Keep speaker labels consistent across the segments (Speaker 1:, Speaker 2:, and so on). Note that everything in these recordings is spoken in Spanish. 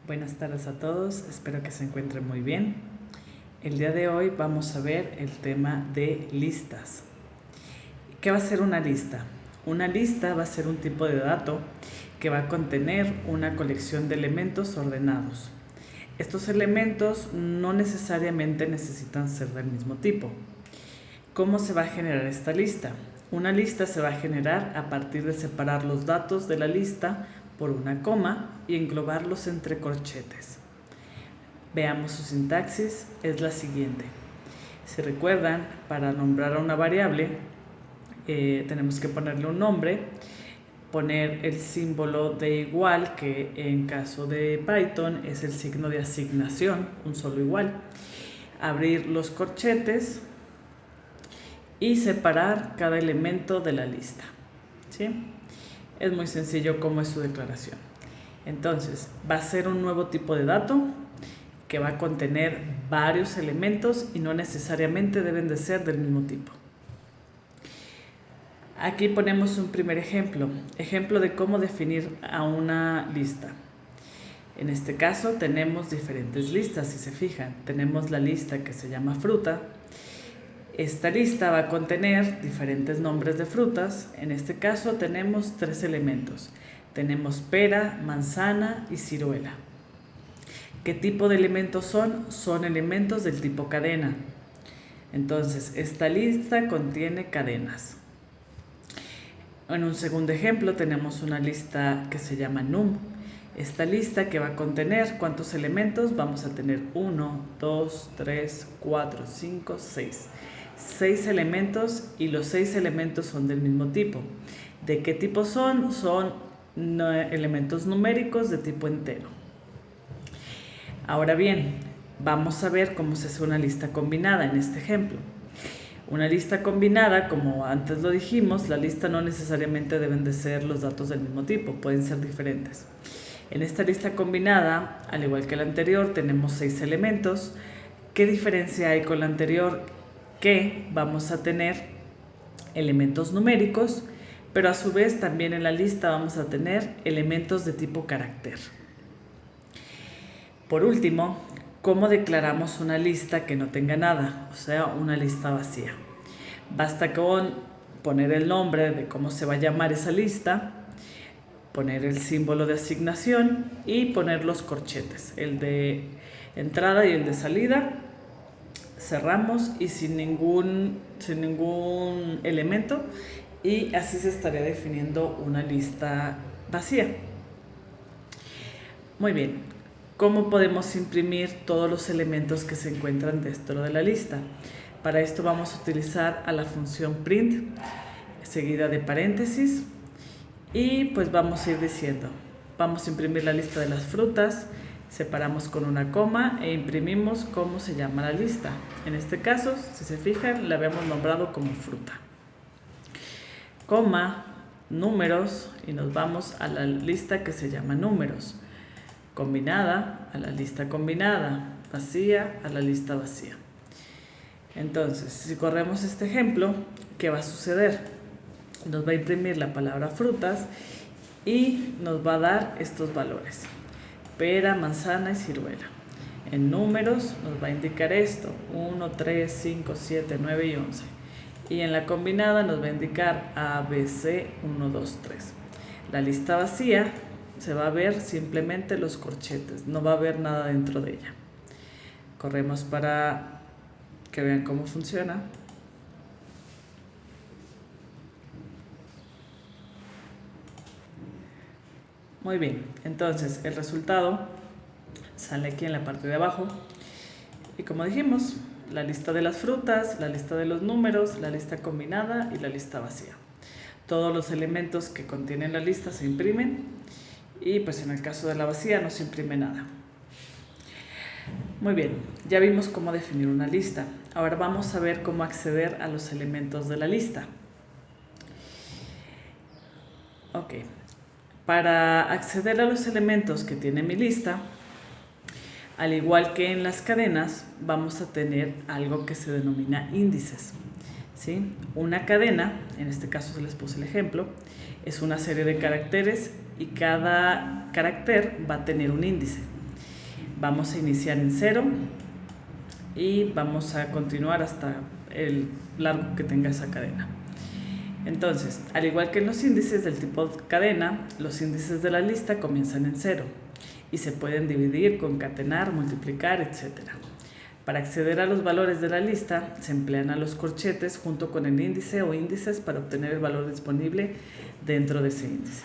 Speaker 1: Buenas tardes a todos, espero que se encuentren muy bien. El día de hoy vamos a ver el tema de listas. ¿Qué va a ser una lista? Una lista va a ser un tipo de dato que va a contener una colección de elementos ordenados. Estos elementos no necesariamente necesitan ser del mismo tipo. ¿Cómo se va a generar esta lista? Una lista se va a generar a partir de separar los datos de la lista por una coma y englobarlos entre corchetes. Veamos su sintaxis, es la siguiente. Si recuerdan, para nombrar a una variable tenemos que ponerle un nombre, poner el símbolo de igual, que en caso de Python es el signo de asignación, un solo igual, abrir los corchetes y separar cada elemento de la lista, ¿sí? Es muy sencillo cómo es su declaración. Entonces, va a ser un nuevo tipo de dato que va a contener varios elementos y no necesariamente deben de ser del mismo tipo. Aquí ponemos un primer ejemplo de cómo definir a una lista. En este caso tenemos diferentes listas, si se fijan. Tenemos la lista que se llama fruta. Esta lista va a contener diferentes nombres de frutas. En este caso tenemos 3 elementos. Tenemos pera, manzana y ciruela. ¿Qué tipo de elementos son? Son elementos del tipo cadena. Entonces, esta lista contiene cadenas. En un segundo ejemplo tenemos una lista que se llama num. Esta lista que va a contener ¿cuántos elementos? Vamos a tener 1, 2, 3, 4, 5, 6. 6 elementos y los 6 elementos son del mismo tipo. ¿De qué tipo son? Son elementos numéricos de tipo entero. Ahora bien, vamos a ver cómo se hace una lista combinada en este ejemplo. Una lista combinada, como antes lo dijimos, la lista no necesariamente deben de ser los datos del mismo tipo, pueden ser diferentes. En esta lista combinada, al igual que la anterior, tenemos 6 elementos. ¿Qué diferencia hay con la anterior? Que vamos a tener elementos numéricos, pero a su vez también en la lista vamos a tener elementos de tipo carácter. Por último, ¿cómo declaramos una lista que no tenga nada? O sea, una lista vacía. Basta con poner el nombre de cómo se va a llamar esa lista, poner el símbolo de asignación y poner los corchetes, el de entrada y el de salida. Cerramos y sin ningún elemento, y así se estaría definiendo una lista vacía. Muy bien, ¿cómo podemos imprimir todos los elementos que se encuentran dentro de la lista? Para esto vamos a utilizar a la función print seguida de paréntesis y pues vamos a ir diciendo, vamos a imprimir la lista de las frutas, separamos con una coma e imprimimos cómo se llama la lista. En este caso, si se fijan, la habíamos nombrado como fruta. Coma, números, y nos vamos a la lista que se llama números. Combinada, a la lista combinada. Vacía, a la lista vacía. Entonces, si corremos este ejemplo, ¿qué va a suceder? Nos va a imprimir la palabra frutas y nos va a dar estos valores: pera, manzana y ciruela. En números nos va a indicar esto: 1, 3, 5, 7, 9 y 11. Y en la combinada nos va a indicar A, B, C, 1, 2, 3. La lista vacía se va a ver simplemente los corchetes, no va a haber nada dentro de ella. Corremos para que vean cómo funciona. Muy bien, entonces el resultado sale aquí en la parte de abajo y como dijimos, la lista de las frutas, la lista de los números, la lista combinada y la lista vacía. Todos los elementos que contienen la lista se imprimen y pues en el caso de la vacía no se imprime nada. Muy bien, ya vimos cómo definir una lista. Ahora vamos a ver cómo acceder a los elementos de la lista. Ok. Para acceder a los elementos que tiene mi lista, al igual que en las cadenas, vamos a tener algo que se denomina índices, ¿sí? Una cadena, en este caso se les puse el ejemplo, es una serie de caracteres y cada carácter va a tener un índice. Vamos a iniciar en 0 y vamos a continuar hasta el largo que tenga esa cadena. Entonces, al igual que en los índices del tipo cadena, los índices de la lista comienzan en 0 y se pueden dividir, concatenar, multiplicar, etc. Para acceder a los valores de la lista, se emplean a los corchetes junto con el índice o índices para obtener el valor disponible dentro de ese índice.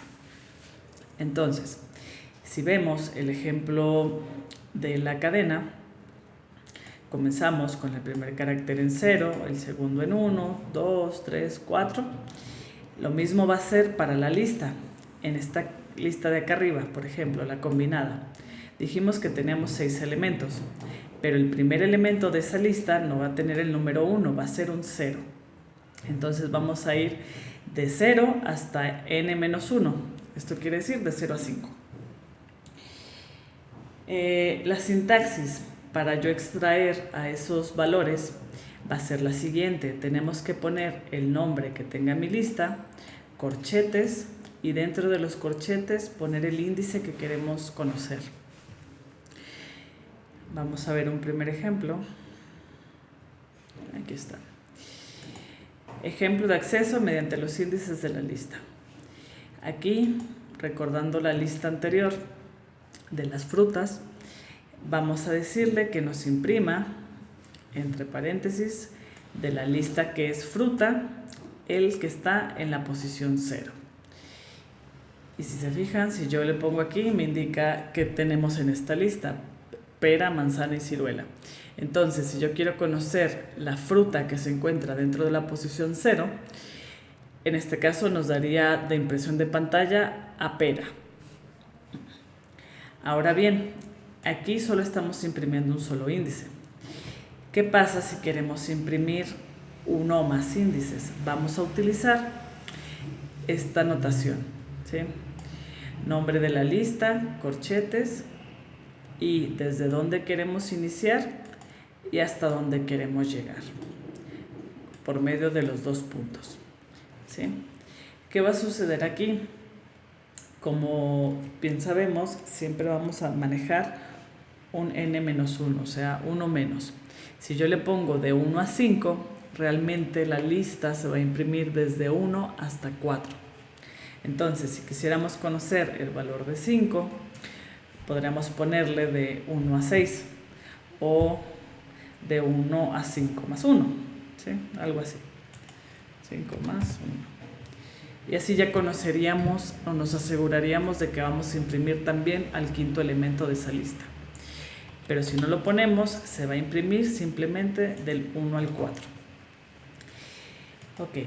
Speaker 1: Entonces, si vemos el ejemplo de la cadena, comenzamos con el primer carácter en 0, el segundo en 1, 2, 3, 4. Lo mismo va a ser para la lista. En esta lista de acá arriba, por ejemplo, la combinada, dijimos que teníamos 6 elementos, pero el primer elemento de esa lista no va a tener el número 1, va a ser un 0. Entonces vamos a ir de 0 hasta n-1. Esto quiere decir de 0 a 5. La sintaxis para yo extraer a esos valores va a ser la siguiente. Tenemos que poner el nombre que tenga mi lista, corchetes, y dentro de los corchetes poner el índice que queremos conocer. Vamos a ver un primer ejemplo. Aquí está. Ejemplo de acceso mediante los índices de la lista. Aquí, recordando la lista anterior de las frutas, vamos a decirle que nos imprima, entre paréntesis, de la lista que es fruta, el que está en la posición 0. Y si se fijan, si yo le pongo aquí, me indica que tenemos en esta lista pera, manzana y ciruela. Entonces, si yo quiero conocer la fruta que se encuentra dentro de la posición 0, en este caso nos daría de impresión de pantalla a pera. Ahora bien, aquí solo estamos imprimiendo un solo índice. ¿Qué pasa si queremos imprimir uno o más índices? Vamos a utilizar esta notación, ¿sí? Nombre de la lista, corchetes, y desde dónde queremos iniciar y hasta dónde queremos llegar, por medio de los dos puntos, ¿sí? ¿Qué va a suceder aquí? Como bien sabemos, siempre vamos a manejar un n-1, o sea, 1 menos. Si yo le pongo de 1 a 5, realmente la lista se va a imprimir desde 1 hasta 4. Entonces, si quisiéramos conocer el valor de 5, podríamos ponerle de 1 a 6 o de 1 a 5 más 1, ¿sí? Algo así. 5 más 1. Y así ya conoceríamos o nos aseguraríamos de que vamos a imprimir también al quinto elemento de esa lista. Pero si no lo ponemos, se va a imprimir simplemente del 1 al 4. Ok,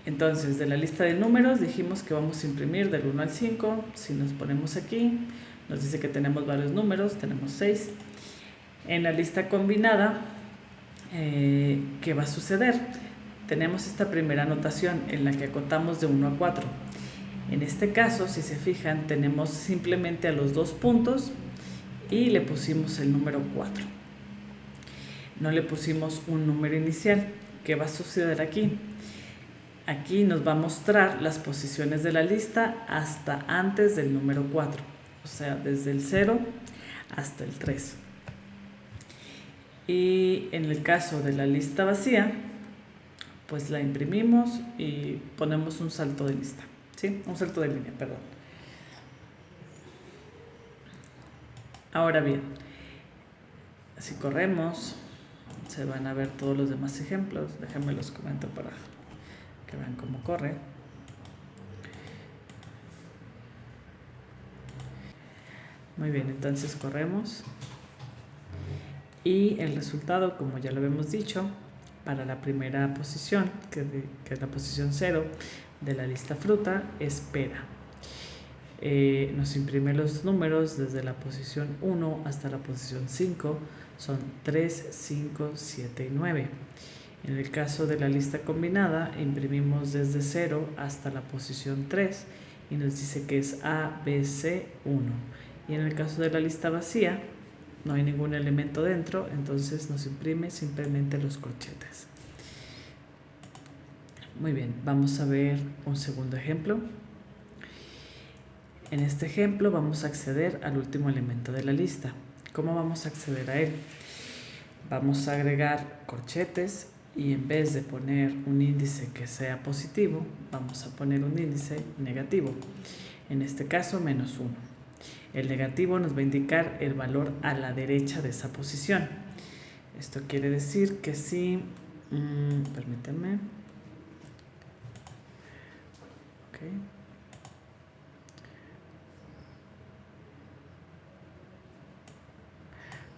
Speaker 1: entonces de la lista de números dijimos que vamos a imprimir del 1 al 5. Si nos ponemos aquí, nos dice que tenemos varios números, tenemos 6. En la lista combinada, ¿qué va a suceder? Tenemos esta primera anotación en la que acotamos de 1 a 4. En este caso, si se fijan, tenemos simplemente a los dos puntos y le pusimos el número 4. No le pusimos un número inicial. ¿Qué va a suceder aquí? Aquí nos va a mostrar las posiciones de la lista hasta antes del número 4, o sea, desde el 0 hasta el 3. Y en el caso de la lista vacía, pues la imprimimos y ponemos un salto de lista, ¿sí? Un salto de línea, perdón. Ahora bien, si corremos, se van a ver todos los demás ejemplos. Déjenme los comento para que vean cómo corre. Muy bien, entonces corremos. Y el resultado, como ya lo habíamos dicho, para la primera posición, que es la posición 0 de la lista fruta, es pera. Nos imprime los números desde la posición 1 hasta la posición 5, son 3, 5, 7 y 9. En el caso de la lista combinada, imprimimos desde 0 hasta la posición 3 y nos dice que es A, B, C, 1. Y en el caso de la lista vacía, no hay ningún elemento dentro, entonces nos imprime simplemente los corchetes. Muy bien, vamos a ver un segundo ejemplo. En este ejemplo vamos a acceder al último elemento de la lista. ¿Cómo vamos a acceder a él? Vamos a agregar corchetes y en vez de poner un índice que sea positivo, vamos a poner un índice negativo. En este caso, -1. El negativo nos va a indicar el valor a la derecha de esa posición. Esto quiere decir que si, permítanme, okay.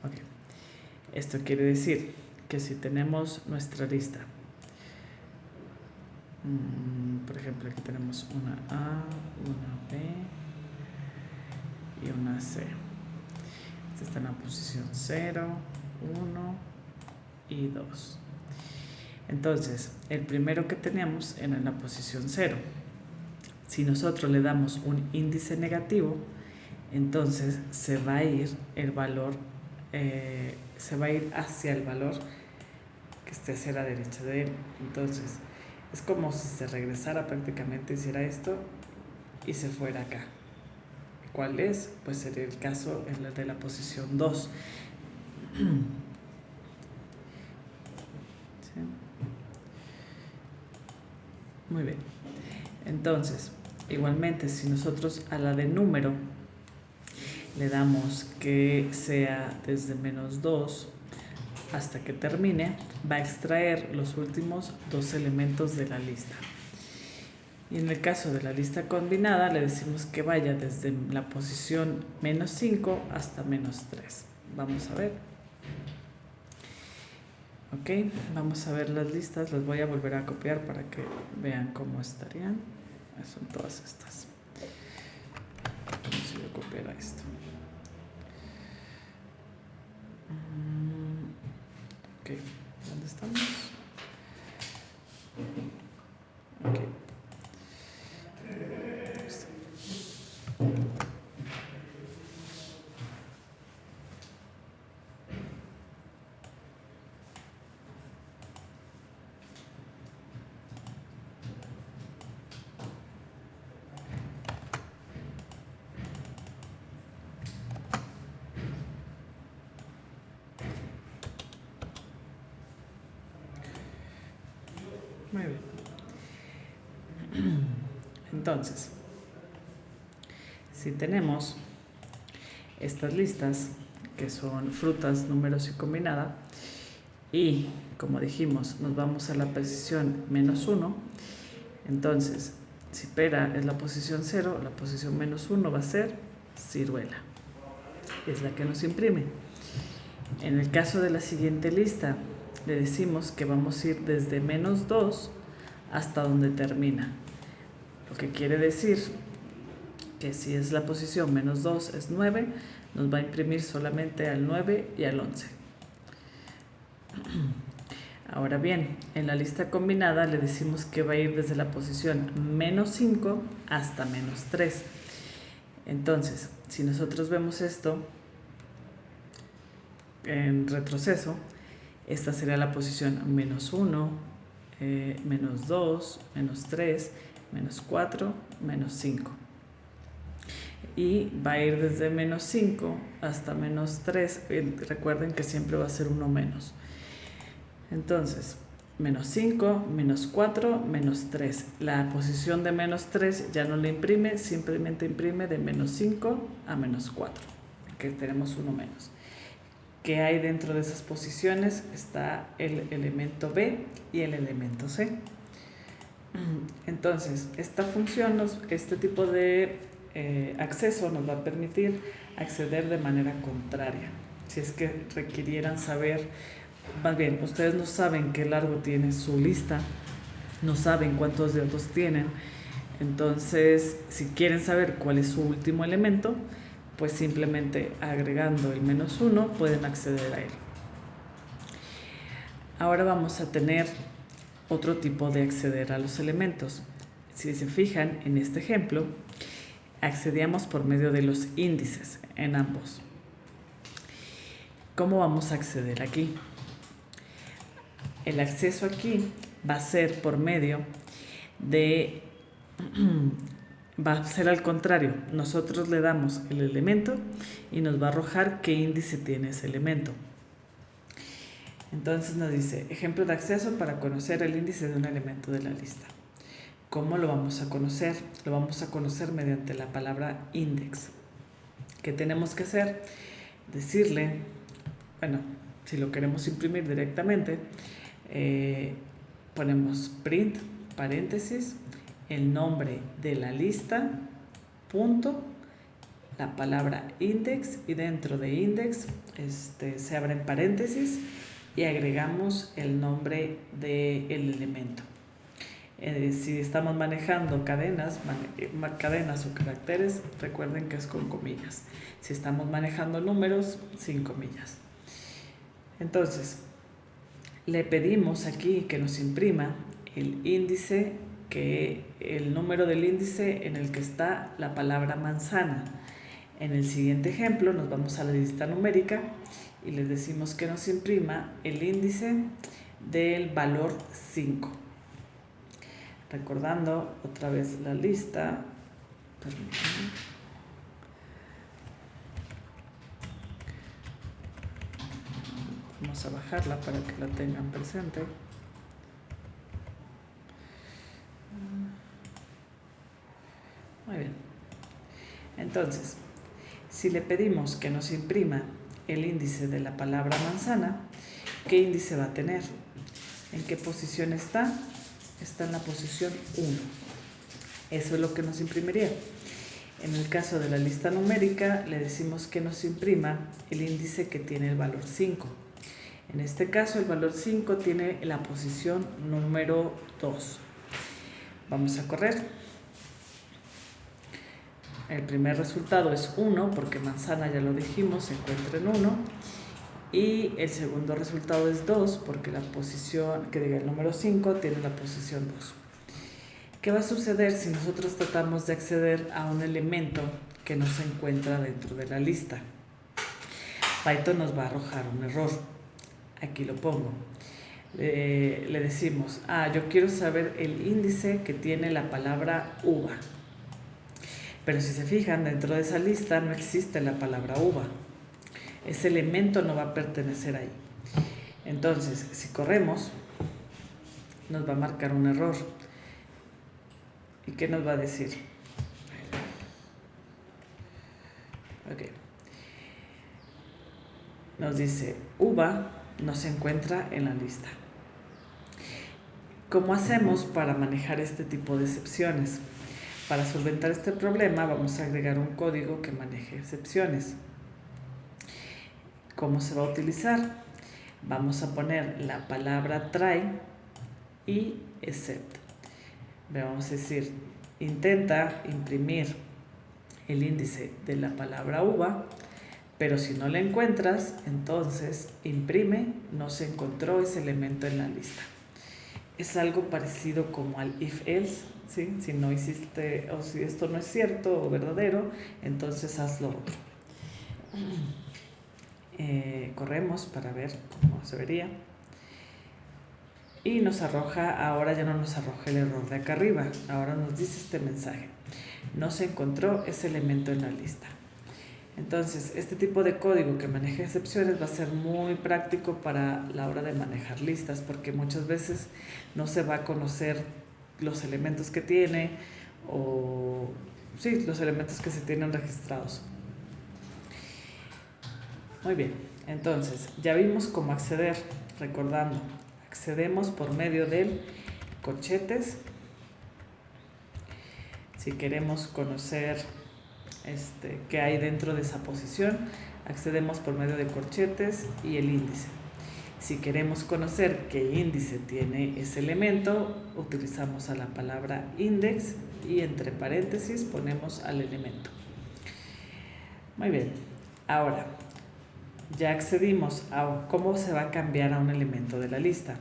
Speaker 1: Okay. Esto quiere decir que si tenemos nuestra lista, por ejemplo, aquí tenemos una A, una B y una C. Esta está en la posición 0, 1 y 2. Entonces, el primero que teníamos era en la posición 0. Si nosotros le damos un índice negativo, entonces se va a ir el valor, se va a ir hacia el valor que esté hacia la derecha de él. Entonces, es como si se regresara prácticamente, hiciera esto y se fuera acá. ¿Cuál es? Pues sería el caso de la posición 2. ¿Sí? Muy bien. Entonces, igualmente, si nosotros a la de número le damos que sea desde -2 hasta que termine, va a extraer los últimos 2 elementos de la lista. Y en el caso de la lista combinada, le decimos que vaya desde la posición -5 hasta -3. Vamos a ver. Ok, vamos a ver las listas. Las voy a volver a copiar para que vean cómo estarían. Son todas estas. Vamos a copiar esto. Ok, ¿dónde estamos? Ok. Muy bien. Entonces, si tenemos estas listas que son frutas, números y combinada, y como dijimos, nos vamos a la posición -1, entonces, si pera es la posición 0, la posición -1 va a ser ciruela. Es la que nos imprime. En el caso de la siguiente lista, le decimos que vamos a ir desde -2 hasta donde termina. Lo que quiere decir que si es la posición -2 es 9, nos va a imprimir solamente al 9 y al 11. Ahora bien, en la lista combinada le decimos que va a ir desde la posición -5 hasta -3. Entonces, si nosotros vemos esto en retroceso, esta sería la posición -1, -2, -3, -4, -5. Y va a ir desde -5 hasta -3. Recuerden que siempre va a ser uno menos. Entonces, -5, -4, -3. La posición de -3 ya no le imprime, simplemente imprime de -5 a -4, que tenemos uno menos. ¿Qué hay dentro de esas posiciones? Está el elemento B y el elemento C. Entonces, esta función, este tipo de acceso nos va a permitir acceder de manera contraria. Si es que requirieran saber, más bien, ustedes no saben qué largo tiene su lista, no saben cuántos dedos tienen. Entonces, si quieren saber cuál es su último elemento, pues simplemente agregando el -1 pueden acceder a él. Ahora vamos a tener otro tipo de acceder a los elementos. Si se fijan en este ejemplo, accedíamos por medio de los índices en ambos. ¿Cómo vamos a acceder aquí? El acceso aquí va a ser por medio de va a ser al contrario. Nosotros le damos el elemento y nos va a arrojar qué índice tiene ese elemento. Entonces nos dice, ejemplo de acceso para conocer el índice de un elemento de la lista. ¿Cómo lo vamos a conocer? Lo vamos a conocer mediante la palabra index. ¿Qué tenemos que hacer? Decirle, bueno, si lo queremos imprimir directamente, ponemos print, paréntesis, el nombre de la lista, punto, la palabra index, y dentro de index se abren paréntesis y agregamos el nombre del elemento. Si estamos manejando cadenas o caracteres, recuerden que es con comillas. Si estamos manejando números, sin comillas. Entonces, le pedimos aquí que nos imprima el índice, el número del índice en el que está la palabra manzana. En el siguiente ejemplo nos vamos a la lista numérica y le decimos que nos imprima el índice del valor 5. Recordando otra vez la lista. Permítanme. Vamos a bajarla para que la tengan presente. Muy bien. Entonces, si le pedimos que nos imprima el índice de la palabra manzana, ¿qué índice va a tener? ¿En qué posición está? Está en la posición 1. Eso es lo que nos imprimiría. En el caso de la lista numérica, le decimos que nos imprima el índice que tiene el valor 5. En este caso, el valor 5 tiene la posición número 2. Vamos a correr. El primer resultado es 1, porque manzana, ya lo dijimos, se encuentra en 1. Y el segundo resultado es 2, porque el número 5 tiene la posición 2. ¿Qué va a suceder si nosotros tratamos de acceder a un elemento que no se encuentra dentro de la lista? Python nos va a arrojar un error. Aquí lo pongo. Le decimos, yo quiero saber el índice que tiene la palabra uva. Pero si se fijan, dentro de esa lista no existe la palabra uva. Ese elemento no va a pertenecer ahí. Entonces, si corremos, nos va a marcar un error. ¿Y qué nos va a decir? Ok. Nos dice, uva no se encuentra en la lista. ¿Cómo hacemos para manejar este tipo de excepciones? Para solventar este problema vamos a agregar un código que maneje excepciones. ¿Cómo se va a utilizar? Vamos a poner la palabra try y except. Vamos a decir, intenta imprimir el índice de la palabra uva, pero si no la encuentras, entonces imprime, no se encontró ese elemento en la lista. Es algo parecido como al if-else, ¿sí? Si no hiciste, o si esto no es cierto o verdadero, entonces hazlo otro. Corremos para ver cómo se vería. Y nos arroja, ahora ya no nos arroja el error de acá arriba, ahora nos dice este mensaje: no se encontró ese elemento en la lista. Entonces, este tipo de código que maneja excepciones va a ser muy práctico para la hora de manejar listas, porque muchas veces no se va a conocer los elementos que tiene, o sí, los elementos que se tienen registrados. Muy bien, entonces ya vimos cómo acceder. Recordando, accedemos por medio del corchetes. Si queremos conocer qué hay dentro de esa posición, accedemos por medio de corchetes y el índice. Si queremos conocer qué índice tiene ese elemento, utilizamos a la palabra index y entre paréntesis ponemos al elemento. Muy bien, ahora ya accedimos a cómo se va a cambiar a un elemento de la lista.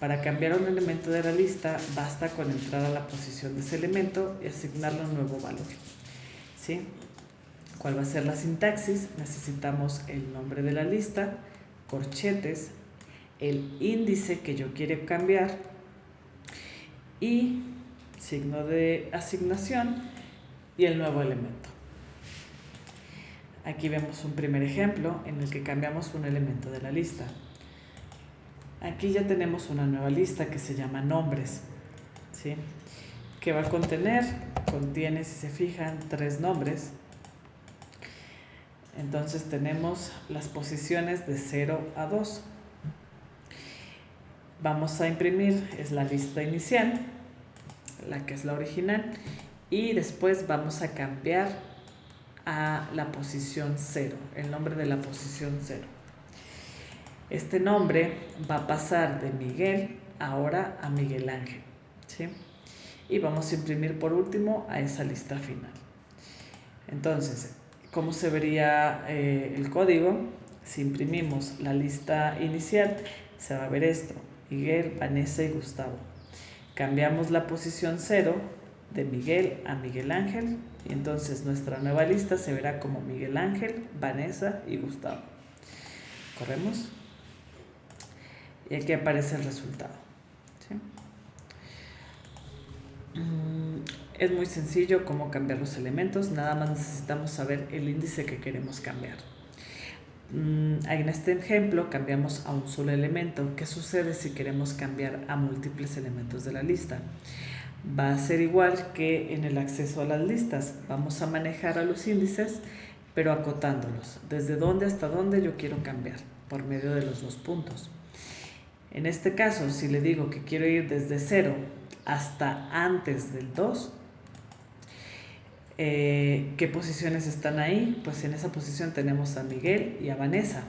Speaker 1: Para cambiar a un elemento de la lista basta con entrar a la posición de ese elemento y asignarle un nuevo valor. ¿Sí? ¿Cuál va a ser la sintaxis? Necesitamos el nombre de la lista, corchetes, el índice que yo quiero cambiar y signo de asignación y el nuevo elemento. Aquí vemos un primer ejemplo en el que cambiamos un elemento de la lista. Aquí ya tenemos una nueva lista que se llama nombres, ¿sí? Que va a contiene, si se fijan, 3 nombres. Entonces tenemos las posiciones de 0 a 2. Vamos a imprimir, es la lista inicial, la que es la original, y después vamos a cambiar a la posición 0, el nombre de la posición 0. Este nombre va a pasar de Miguel ahora a Miguel Ángel, ¿sí? Y vamos a imprimir por último a esa lista final. Entonces, ¿cómo se vería el código? Si imprimimos la lista inicial, se va a ver esto: Miguel, Vanessa y Gustavo. Cambiamos la posición 0 de Miguel a Miguel Ángel y entonces nuestra nueva lista se verá como Miguel Ángel, Vanessa y Gustavo. Corremos y aquí aparece el resultado, ¿sí? Es muy sencillo cómo cambiar los elementos, nada más necesitamos saber el índice que queremos cambiar. En este ejemplo cambiamos a un solo elemento. ¿Qué sucede si queremos cambiar a múltiples elementos de la lista? Va a ser igual que en el acceso a las listas. Vamos a manejar a los índices, pero acotándolos. ¿Desde dónde hasta dónde yo quiero cambiar? Por medio de los 2 puntos. En este caso, si le digo que quiero ir desde 0 hasta antes del 2, ¿qué posiciones están ahí? Pues en esa posición tenemos a Miguel y a Vanessa.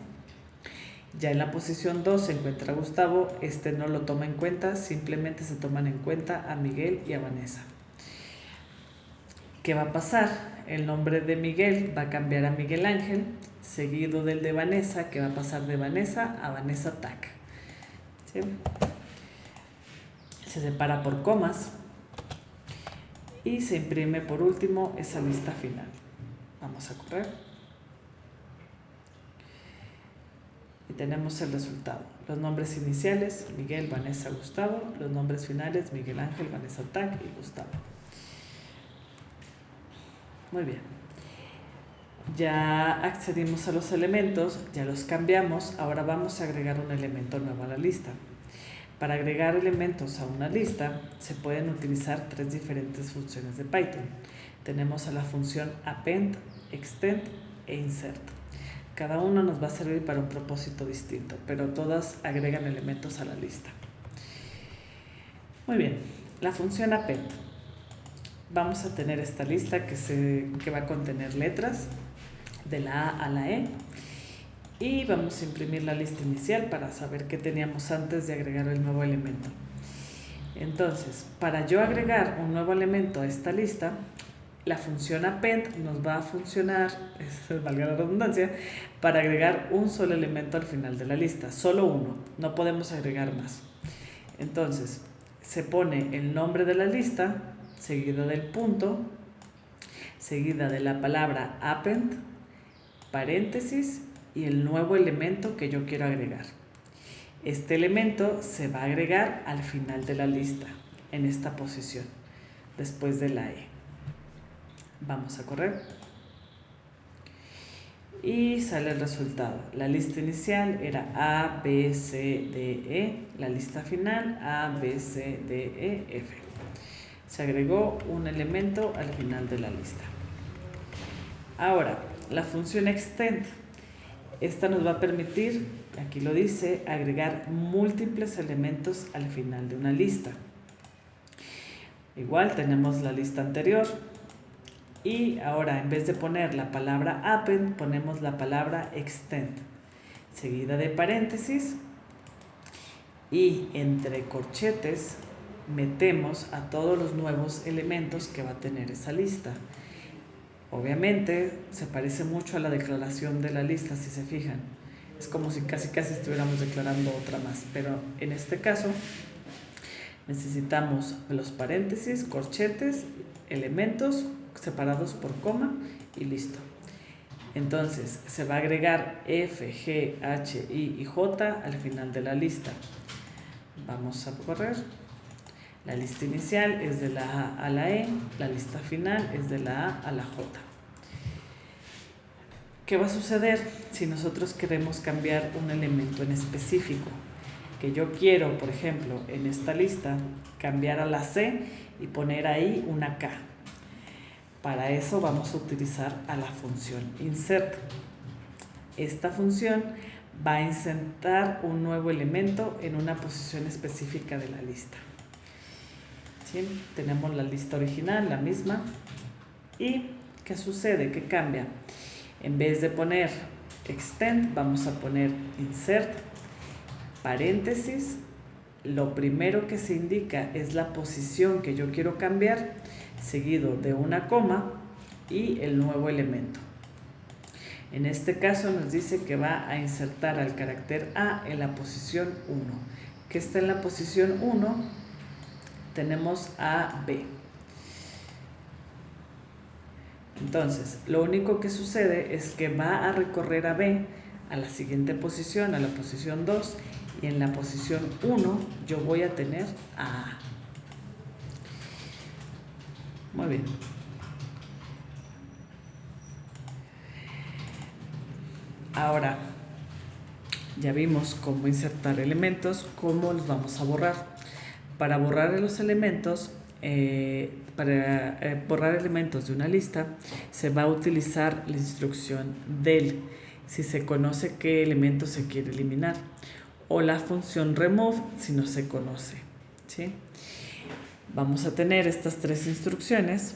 Speaker 1: Ya en la posición 2 se encuentra Gustavo, este no lo toma en cuenta, simplemente se toman en cuenta a Miguel y a Vanessa. ¿Qué va a pasar? El nombre de Miguel va a cambiar a Miguel Ángel, seguido del de Vanessa, que va a pasar de Vanessa a Vanessa Tac, ¿sí? Se separa por comas y se imprime por último esa lista final. Vamos a correr. Y tenemos el resultado. Los nombres iniciales, Miguel, Vanessa, Gustavo. Los nombres finales, Miguel Ángel, Vanessa Tac y Gustavo. Muy bien. Ya accedimos a los elementos, ya los cambiamos. Ahora vamos a agregar un elemento nuevo a la lista. Para agregar elementos a una lista se pueden utilizar 3 diferentes funciones de Python. Tenemos a la función append, extend e insert. Cada uno nos va a servir para un propósito distinto, pero todas agregan elementos a la lista. Muy bien, la función append. Vamos a tener esta lista que va a contener letras de la A a la E. Y vamos a imprimir la lista inicial para saber qué teníamos antes de agregar el nuevo elemento. Entonces, para yo agregar un nuevo elemento a esta lista, la función append nos va a funcionar, valga la redundancia, para agregar un solo elemento al final de la lista, solo uno, no podemos agregar más. Entonces, se pone el nombre de la lista, seguido del punto, seguida de la palabra append, paréntesis y el nuevo elemento que yo quiero agregar. Este elemento se va a agregar al final de la lista, en esta posición, después de la E. Vamos a correr. Y sale el resultado. La lista inicial era A, B, C, D, E. La lista final A, B, C, D, E, F. Se agregó un elemento al final de la lista. Ahora, la función extend. Esta nos va a permitir, aquí lo dice, agregar múltiples elementos al final de una lista. Igual tenemos la lista anterior. Y ahora, en vez de poner la palabra append, ponemos la palabra extend, seguida de paréntesis, y entre corchetes metemos a todos los nuevos elementos que va a tener esa lista. Obviamente se parece mucho a la declaración de la lista, si se fijan. Es como si casi estuviéramos declarando otra más, pero en este caso necesitamos los paréntesis, corchetes, elementos separados por coma y listo. Entonces se va a agregar F, G, H, I y J al final de la lista. Vamos a correr. La lista inicial es de la A a la E, la lista final es de la A a la J. ¿Qué va a suceder si nosotros queremos cambiar un elemento en específico? Que yo quiero, por ejemplo, en esta lista, cambiar a la C y poner ahí una K. Para eso vamos a utilizar a la función insert. Esta función va a insertar un nuevo elemento en una posición específica de la lista. ¿Sí? Tenemos la lista original, la misma. ¿Y qué sucede? ¿Qué cambia? En vez de poner extend, vamos a poner insert, paréntesis. Lo primero que se indica es la posición que yo quiero cambiar, seguido de una coma y el nuevo elemento. En este caso nos dice que va a insertar al carácter A en la posición 1. ¿Qué está en la posición 1? Tenemos a B. Entonces, lo único que sucede es que va a recorrer a B a la siguiente posición, a la posición 2, y en la posición 1 yo voy a tener a A. Muy bien. Ahora, ya vimos cómo insertar elementos, cómo los vamos a borrar. Para borrar los elementos, borrar elementos de una lista, se va a utilizar la instrucción del, si se conoce qué elemento se quiere eliminar, o la función remove si no se conoce, ¿sí? Vamos a tener estas tres instrucciones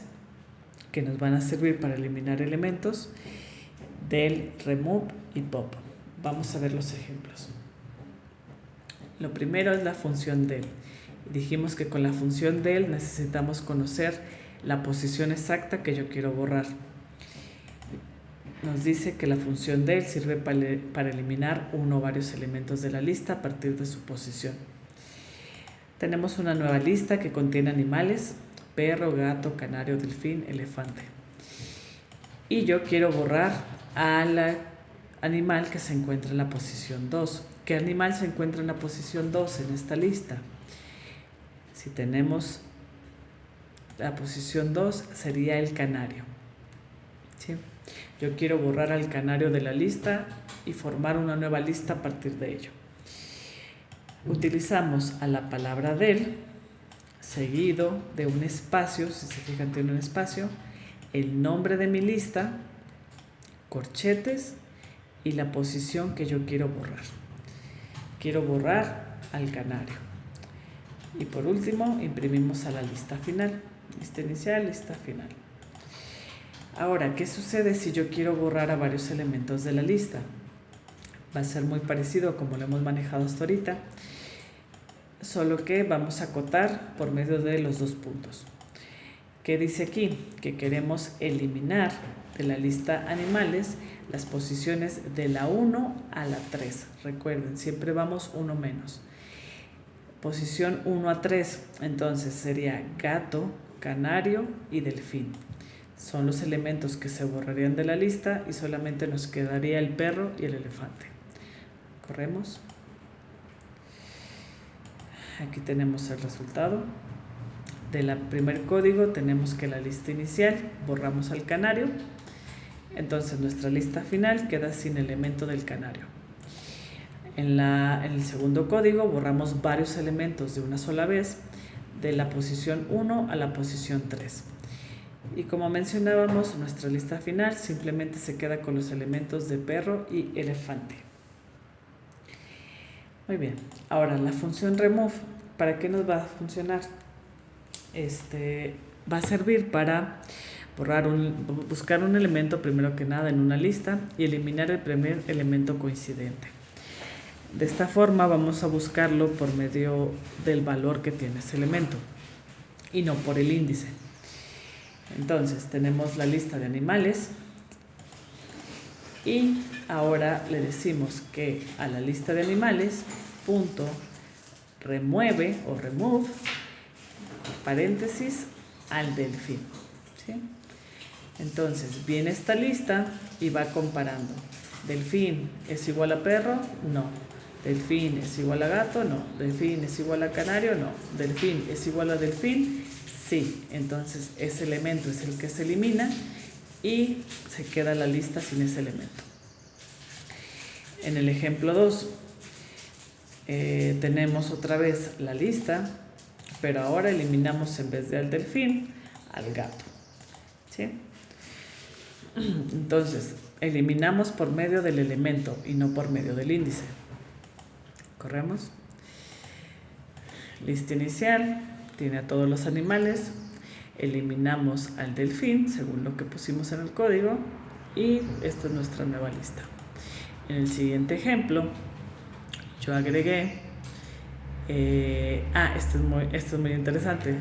Speaker 1: que nos van a servir para eliminar elementos: del, remove y pop. Vamos a ver los ejemplos. Lo primero es la función del. Dijimos que con la función del necesitamos conocer la posición exacta que yo quiero borrar. Nos dice que la función del sirve para eliminar uno o varios elementos de la lista a partir de su posición. Tenemos una nueva lista que contiene animales: perro, gato, canario, delfín, elefante. Y yo quiero borrar al animal que se encuentra en la posición 2. ¿Qué animal se encuentra en la posición 2 en esta lista? Si tenemos la posición 2, sería el canario. ¿Sí? Yo quiero borrar al canario de la lista y formar una nueva lista a partir de ello. Utilizamos a la palabra del, seguido de un espacio, si se fijan tiene un espacio, el nombre de mi lista, corchetes y la posición que yo quiero borrar. Quiero borrar al canario. Y por último, imprimimos a la lista final. Lista inicial, lista final. Ahora, ¿qué sucede si yo quiero borrar a varios elementos de la lista? Va a ser muy parecido como lo hemos manejado hasta ahorita, solo que vamos a acotar por medio de los dos puntos. ¿Qué dice aquí? Que queremos eliminar de la lista animales las posiciones de la 1 a la 3. Recuerden, siempre vamos uno menos. Posición 1 a 3, entonces sería gato, canario y delfín. Son los elementos que se borrarían de la lista y solamente nos quedaría el perro y el elefante. Corremos. Aquí tenemos el resultado. Del primer código tenemos que la lista inicial borramos al canario. Entonces nuestra lista final queda sin elemento del canario. En el segundo código borramos varios elementos de una sola vez, de la posición 1 a la posición 3. Y como mencionábamos, nuestra lista final simplemente se queda con los elementos de perro y elefante. Muy bien, ahora la función remove, ¿para qué nos va a funcionar? Va a servir para buscar un elemento primero que nada en una lista y eliminar el primer elemento coincidente. De esta forma vamos a buscarlo por medio del valor que tiene ese elemento y no por el índice. Entonces tenemos la lista de animales y ahora le decimos que a la lista de animales punto remueve o remove paréntesis al delfín. ¿Sí? Entonces viene esta lista y va comparando. ¿Delfín es igual a perro? No. Delfín es igual a gato, no. Delfín es igual a canario, no. Delfín es igual a delfín, sí. Entonces ese elemento es el que se elimina y se queda la lista sin ese elemento. En el ejemplo 2 tenemos otra vez la lista, pero ahora eliminamos en vez de al delfín, al gato, ¿sí? Entonces, eliminamos por medio del elemento y no por medio del índice. Corremos. Lista inicial, tiene a todos los animales. Eliminamos al delfín, según lo que pusimos en el código, y esta es nuestra nueva lista. En el siguiente ejemplo, yo agregué, esto es muy interesante.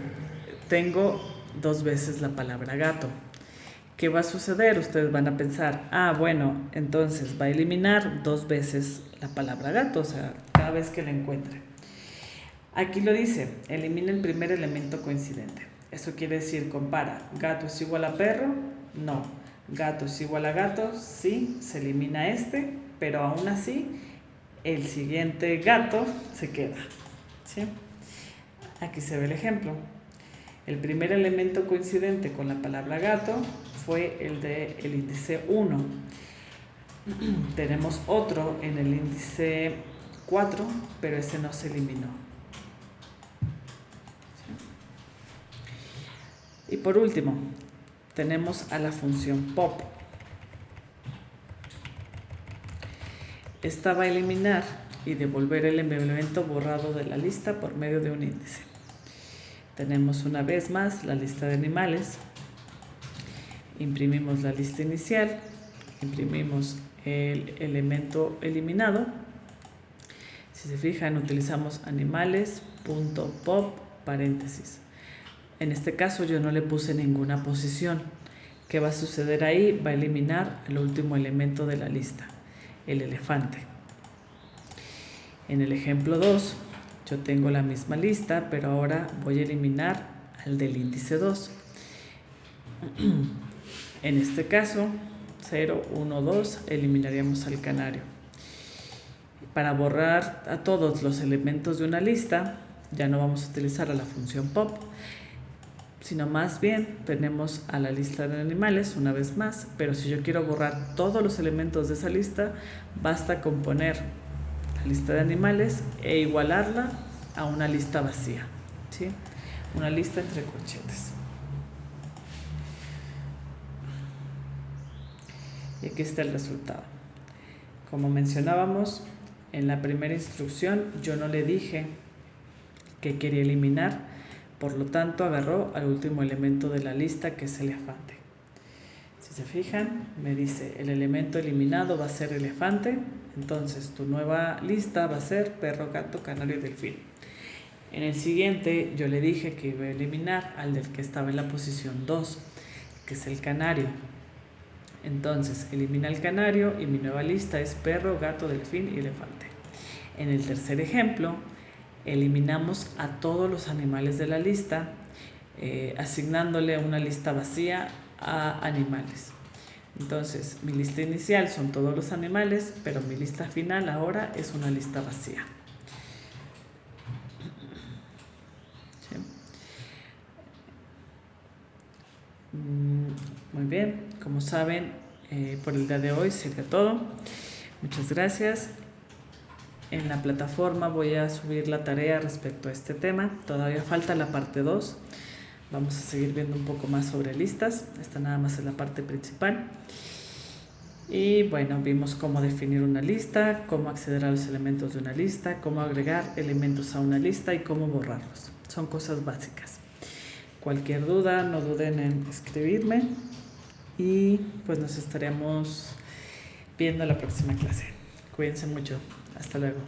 Speaker 1: Tengo 2 veces la palabra gato. ¿Qué va a suceder? Ustedes van a pensar, bueno, entonces va a eliminar 2 veces la palabra gato, o sea, cada vez que la encuentre. Aquí lo dice, elimina el primer elemento coincidente. Eso quiere decir, compara, ¿gato es igual a perro? No. ¿Gato es igual a gato? Sí, se elimina este, pero aún así el siguiente gato se queda, ¿sí? Aquí se ve el ejemplo. El primer elemento coincidente con la palabra gato fue el del índice 1. Tenemos otro en el índice 4, pero ese no se eliminó. ¿Sí? Y por último, tenemos a la función pop. Esta va a eliminar y devolver el elemento borrado de la lista por medio de un índice. Tenemos una vez más la lista de animales. Imprimimos la lista inicial, imprimimos el elemento eliminado. Si se fijan, utilizamos animales.pop paréntesis. En este caso yo no le puse ninguna posición. ¿Qué va a suceder ahí? Va a eliminar el último elemento de la lista, el elefante. En el ejemplo 2, yo tengo la misma lista, pero ahora voy a eliminar al del índice 2. En este caso, 0, 1, 2, eliminaríamos al canario. Para borrar a todos los elementos de una lista, ya no vamos a utilizar a la función pop, sino más bien tenemos a la lista de animales una vez más, pero si yo quiero borrar todos los elementos de esa lista, basta con poner la lista de animales e igualarla a una lista vacía, ¿sí? Una lista entre corchetes. Y aquí está el resultado. Como mencionábamos, en la primera instrucción yo no le dije que quería eliminar, por lo tanto agarró al último elemento de la lista, que es elefante. Si se fijan, me dice el elemento eliminado va a ser elefante, entonces tu nueva lista va a ser perro, gato, canario y delfín. En el siguiente yo le dije que iba a eliminar al del que estaba en la posición 2, que es el canario. Entonces elimina el canario y mi nueva lista es perro, gato, delfín y elefante. En el tercer ejemplo, eliminamos a todos los animales de la lista, asignándole una lista vacía a animales. Entonces, mi lista inicial son todos los animales, pero mi lista final ahora es una lista vacía. ¿Sí? Muy bien, como saben, por el día de hoy sería todo. Muchas gracias. En la plataforma voy a subir la tarea respecto a este tema. Todavía falta la parte 2. Vamos a seguir viendo un poco más sobre listas. Esta nada más es la parte principal. Y bueno, vimos cómo definir una lista, cómo acceder a los elementos de una lista, cómo agregar elementos a una lista y cómo borrarlos. Son cosas básicas. Cualquier duda, no duden en escribirme y pues nos estaremos viendo en la próxima clase. Cuídense mucho. Hasta luego.